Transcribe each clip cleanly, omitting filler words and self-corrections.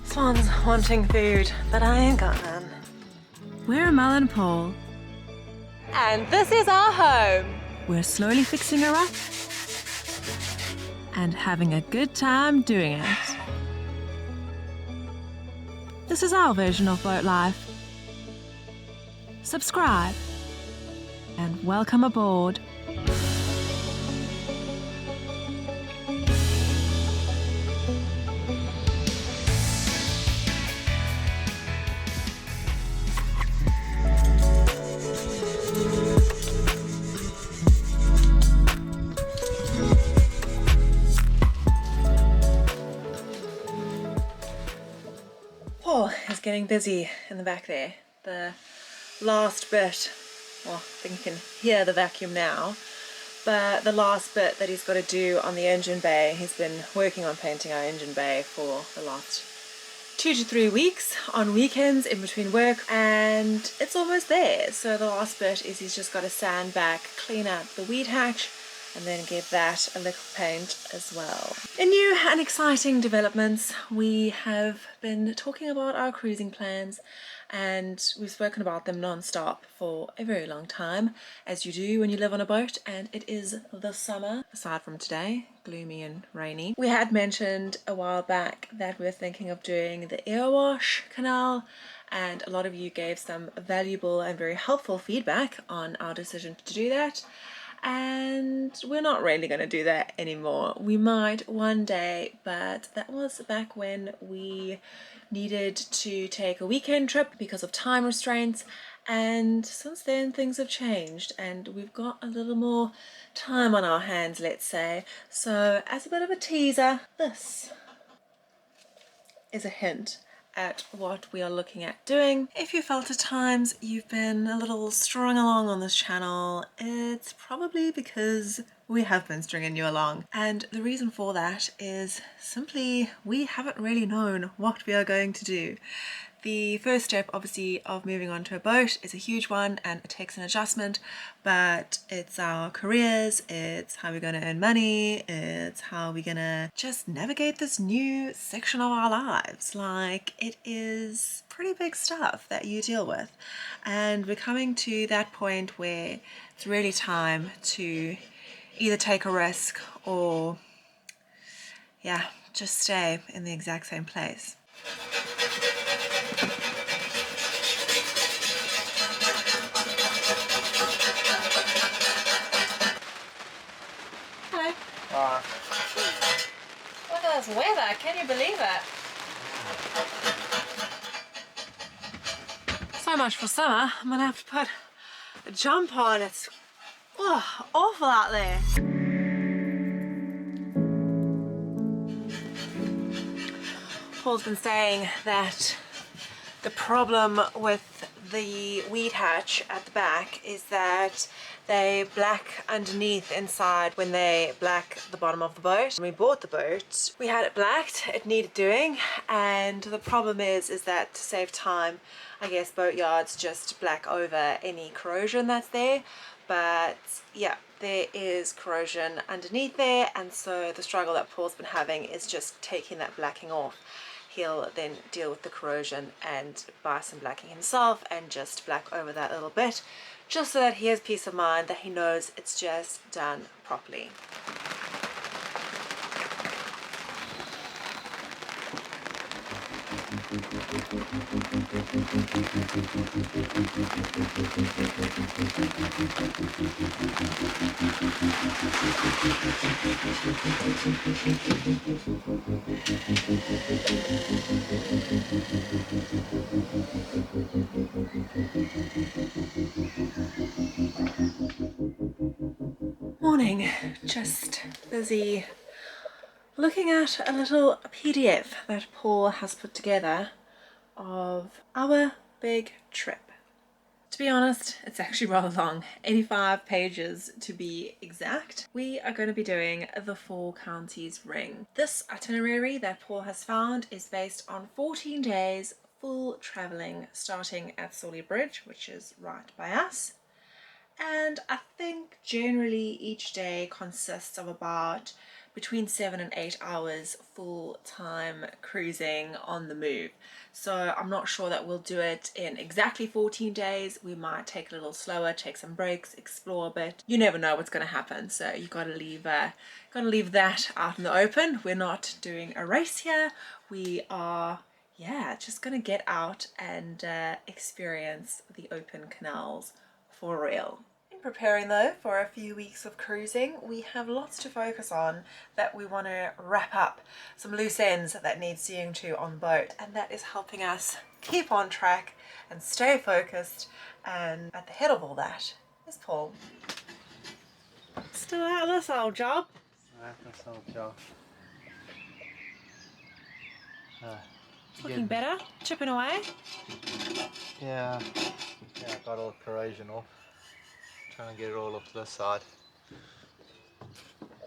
Swan's wanting food, but I ain't got none. We're Mel Paul. And this is our home. We're slowly fixing her up and having a good time doing it. This is our version of boat life. Subscribe and welcome aboard. Paul is getting busy in the back there. The last bit, well, I think you can hear the vacuum now, but the last bit that he's got to do on the engine bay, he's been working on painting our engine bay for the last 2 to 3 weeks on weekends in between work, and it's almost there. So the last bit is he's just got to sand back, clean up the weed hatch, and then give that a lick of paint as well. In new and exciting developments, we have been talking about our cruising plans, and we've spoken about them non-stop for a very long time, as you do when you live on a boat, and it is the summer, aside from today, gloomy and rainy. We had mentioned a while back that we were thinking of doing the Airwash Canal, and a lot of you gave some valuable and very helpful feedback on our decision to do that. And we're not really going to do that anymore. We might one day, but that was back when we needed to take a weekend trip because of time restraints, and since then things have changed and we've got a little more time on our hands, let's say. So as a bit of a teaser, this is a hint at what we are looking at doing. If you felt at times you've been a little strung along on this channel, it's probably because we have been stringing you along. And the reason for that is simply we haven't really known what we are going to do. The first step, obviously, of moving on to a boat is a huge one and it takes an adjustment, but it's our careers, it's how we're going to earn money, it's how we're going to just navigate this new section of our lives. Like, it is pretty big stuff that you deal with. And we're coming to that point where it's really time to either take a risk or, yeah, just stay in the exact same place. Look at this weather, can you believe it? So much for summer. I'm gonna have to put a jump on. It's awful out there. Paul's been saying that the problem with the weed hatch at the back is that they black underneath inside when they black the bottom of the boat. When we bought the boat, we had it blacked, it needed doing, and the problem is that to save time, I guess boat yards just black over any corrosion that's there. But yeah, there is corrosion underneath there, and so the struggle that Paul's been having is just taking that blacking off. He'll then deal with the corrosion and buy some blacking himself and just black over that little bit, just so that he has peace of mind that he knows it's just done properly. Morning, just busy looking at a little PDF that Paul has put together of our big trip. To be honest, it's actually rather long, 85 pages to be exact. We are going to be doing the Four Counties Ring. This itinerary that Paul has found is based on 14 days full travelling, starting at Sawley Bridge, which is right by us. And I think generally each day consists of about between 7 and 8 hours full-time cruising on the move. So I'm not sure that we'll do it in exactly 14 days. We might take a little slower, take some breaks, explore a bit. You never know what's going to happen, so you gotta leave that out in the open. We're not doing a race here. We are, yeah, just gonna get out and experience the open canals for real. Preparing though for a few weeks of cruising, we have lots to focus on that we want to wrap up, some loose ends that need seeing to on the boat, and that is helping us keep on track and stay focused. And at the head of all that is Paul. Still at this old job. This old job. Looking better, chipping away. Yeah, I got all the corrosion off. Trying to get it all up to this side.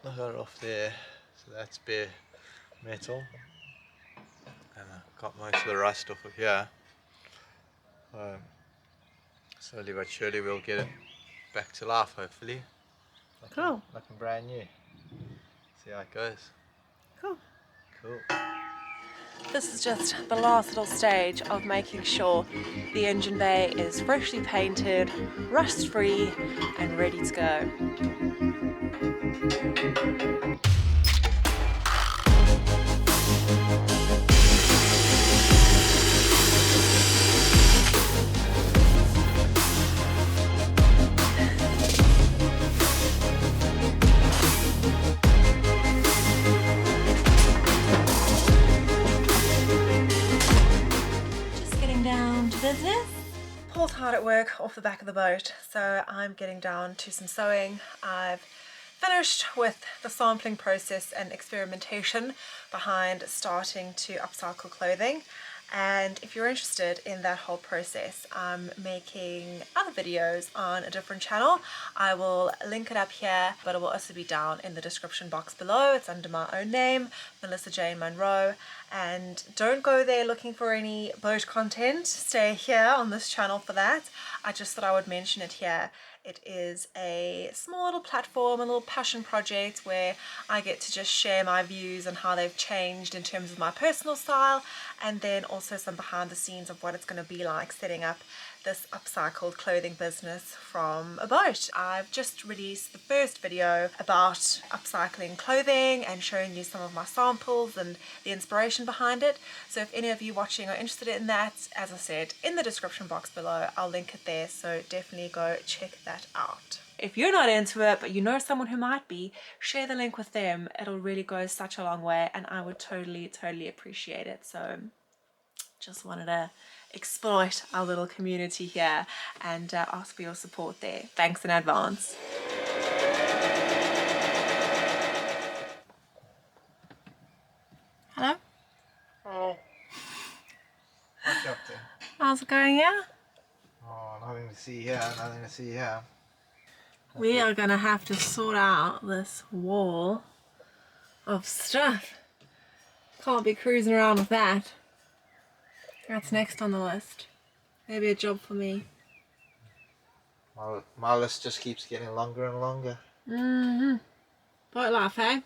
I got it off there, so that's bare metal. And I got most of the rust off of here. Slowly but surely we'll get it back to life, hopefully. Cool. Looking brand new. See how it goes. Cool. Cool. This is just the last little stage of making sure the engine bay is freshly painted, rust free and ready to go. Business. Paul's hard at work off the back of the boat, so I'm getting down to some sewing. I've finished with the sampling process and experimentation behind starting to upcycle clothing. And if you're interested in that whole process, I'm making other videos on a different channel. I will link it up here, but it will also be down in the description box below. It's under my own name, Melissa Jane Monroe. And don't go there looking for any boat content. Stay here on this channel for that. I just thought I would mention it here. It is a small little platform, a little passion project where I get to just share my views on how they've changed in terms of my personal style, and then also some behind the scenes of what it's going to be like setting up this upcycled clothing business from a boat. I've just released the first video about upcycling clothing and showing you some of my samples and the inspiration behind it. So if any of you watching are interested in that, as I said, in the description box below, I'll link it there, so definitely go check that out. If you're not into it, but you know someone who might be, share the link with them. It'll really go such a long way, and I would totally appreciate it. So just wanted to exploit our little community here and ask for your support there. Thanks in advance. Hello? Oh. What you up to? How's it going, yeah? Oh, nothing to see here, nothing to see here. We are gonna have to sort out this wall of stuff. Can't be cruising around with that. That's next on the list. Maybe a job for me. My list just keeps getting longer and longer. Mm-hmm. Boat life, eh?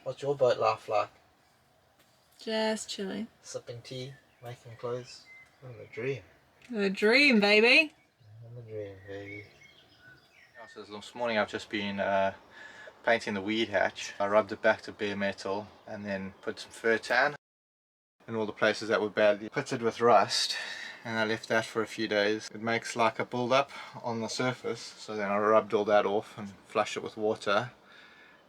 What's your boat life like? Just chilling. Sipping tea, making clothes. Living the dream. The dream, baby. Living the dream, baby. So this morning I've just been painting the weed hatch. I rubbed it back to bare metal and then put some fur tan in all the places that were badly pitted with rust, and I left that for a few days. It makes like a build up on the surface, so then I rubbed all that off and flushed it with water,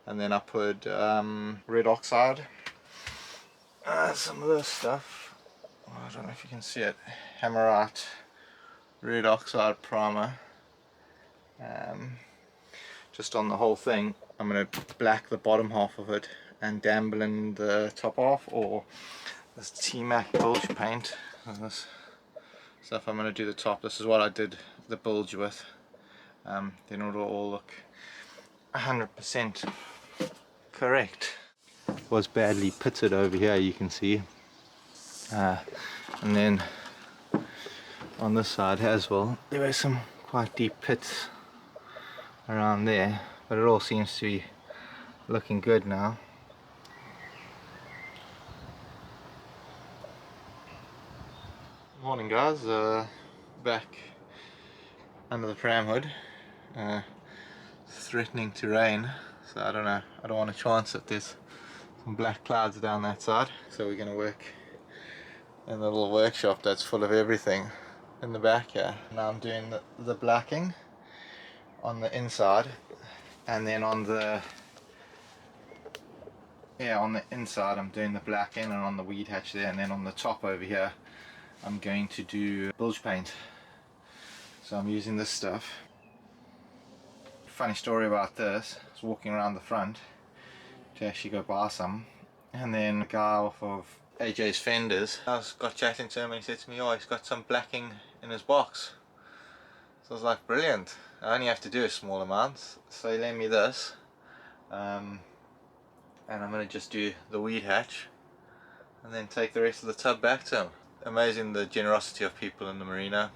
and then I put red oxide, some of this stuff, I don't know if you can see it, Hammerite red oxide primer, just on the whole thing. I'm going to black the bottom half of it and damble in the top half, or this T-Mac bilge paint, this So if I'm going to do the top, this is what I did the bilge with. Then it'll all look 100% correct. It was badly pitted over here, you can see. And then on this side as well, there were some quite deep pits around there, but it all seems to be looking good now. Morning guys, back under the pram hood. Threatening to rain, so I don't know, I don't want to chance it. There's some black clouds down that side, so we're going to work in the little workshop that's full of everything in the back here. Now I'm doing the blacking on the inside, and then on the inside I'm doing the blacking, and on the weed hatch there, and then on the top over here I'm going to do bilge paint. So I'm using this stuff. Funny story about this, I was walking around the front to actually go buy some, and then a guy off of AJ's fenders, I got chatting to him and he said to me, oh, he's got some blacking in his box. So I was like, brilliant, I only have to do a small amount. So he lent me this, and I'm going to just do the weed hatch and then take the rest of the tub back to him. Amazing the generosity of people in the marina.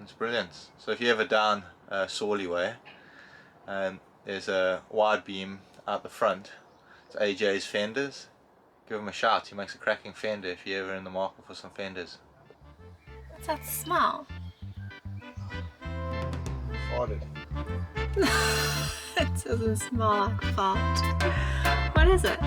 It's brilliant. So if you're ever down Sawley way, and there's a wide beam out the front, it's AJ's fenders, give him a shout. He makes a cracking fender if you're ever in the market for some fenders. What's that smell? Farted. It doesn't smell like fart. What is it?